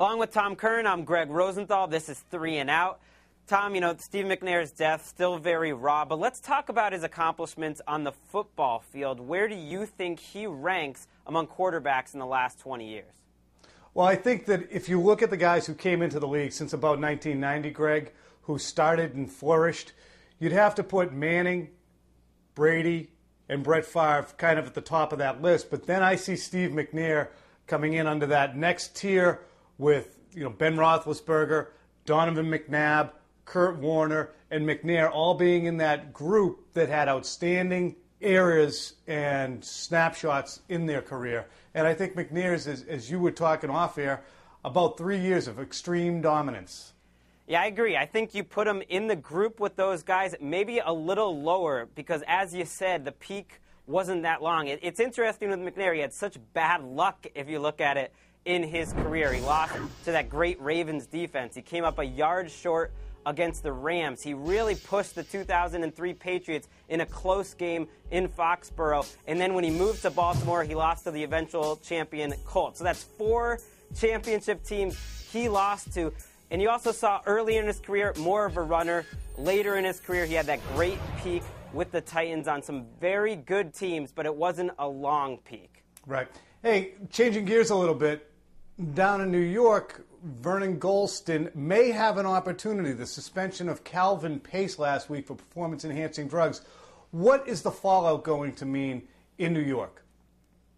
Along with Tom Kern, I'm Greg Rosenthal. This is 3 and Out. Tom, Steve McNairs' death, still very raw, but let's talk about his accomplishments on the football field. Where do you think he ranks among quarterbacks in the last 20 years? Well, I think that if you look at the guys who came into the league since about 1990, Greg, who started and flourished, you'd have to put Manning, Brady, and Brett Favre kind of at the top of that list. But then I see Steve McNair coming in under that next tier with Ben Roethlisberger, Donovan McNabb, Kurt Warner, and McNair all being in that group that had outstanding eras and snapshots in their career. And I think McNairs, as you were talking off air, about 3 years of extreme dominance. Yeah, I agree. I think you put him in the group with those guys, maybe a little lower, because as you said, the peak wasn't that long. It's interesting with McNair. He had such bad luck, if you look at it, in his career. He lost to that great Ravens defense. He came up a yard short against the Rams. He really pushed the 2003 Patriots in a close game in Foxborough. And then when he moved to Baltimore, he lost to the eventual champion Colts. So that's 4 championship teams he lost to. And you also saw early in his career more of a runner. Later in his career, he had that great peak with the Titans on some very good teams, but it wasn't a long peak. Right. Hey, changing gears a little bit, down in New York, Vernon Golston may have an opportunity. The suspension of Calvin Pace last week for performance-enhancing drugs. What is the fallout going to mean in New York?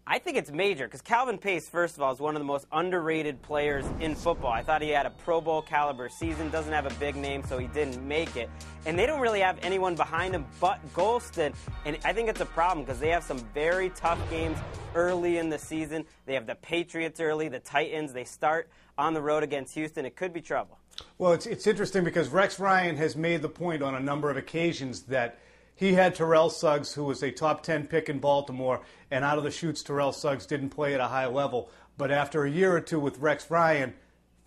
I think it's major because Calvin Pace, first of all, is one of the most underrated players in football. I thought he had a Pro Bowl caliber season, doesn't have a big name, so he didn't make it. And they don't really have anyone behind him but Golston. And I think it's a problem because they have some very tough games early in the season. They have the Patriots early, the Titans. They start on the road against Houston. It could be trouble. Well, it's interesting because Rex Ryan has made the point on a number of occasions that he had Terrell Suggs, who was a top 10 pick in Baltimore, and out of the chutes, Terrell Suggs didn't play at a high level. But after a year or two with Rex Ryan,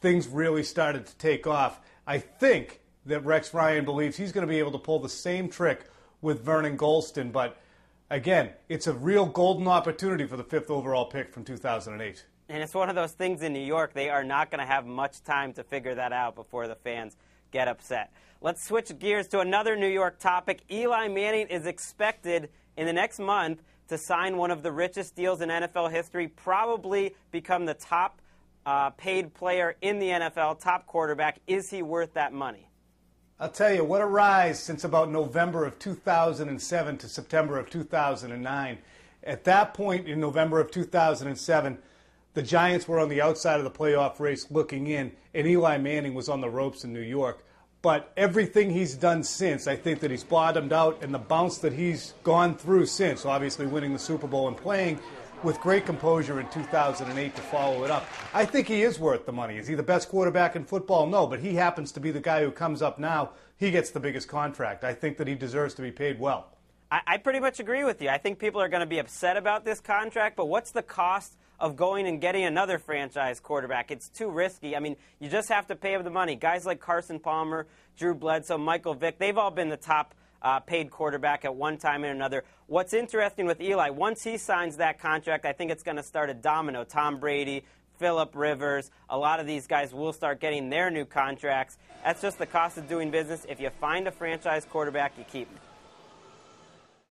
things really started to take off. I think that Rex Ryan believes he's going to be able to pull the same trick with Vernon Golston. But again, it's a real golden opportunity for the 5th overall pick from 2008. And it's one of those things in New York, they are not going to have much time to figure that out before the fans get upset. Let's switch gears to another New York topic. Eli Manning is expected in the next month to sign one of the richest deals in NFL history, probably become the top paid player in the NFL, top quarterback. Is he worth that money? I'll tell you, what a rise since about November of 2007 to September of 2009. At that point in November of 2007, the Giants were on the outside of the playoff race looking in, and Eli Manning was on the ropes in New York. But everything he's done since, I think that he's bottomed out, and the bounce that he's gone through since, obviously winning the Super Bowl and playing with great composure in 2008 to follow it up, I think he is worth the money. Is he the best quarterback in football? No, but he happens to be the guy who comes up now. He gets the biggest contract. I think that he deserves to be paid well. I pretty much agree with you. I think people are going to be upset about this contract, but what's the cost of going and getting another franchise quarterback? It's too risky. I mean, you just have to pay him the money. Guys like Carson Palmer, Drew Bledsoe, Michael Vick, they've all been the top paid quarterback at one time and another. What's interesting with Eli, once he signs that contract, I think it's going to start a domino. Tom Brady, Phillip Rivers, a lot of these guys will start getting their new contracts. That's just the cost of doing business. If you find a franchise quarterback, you keep him.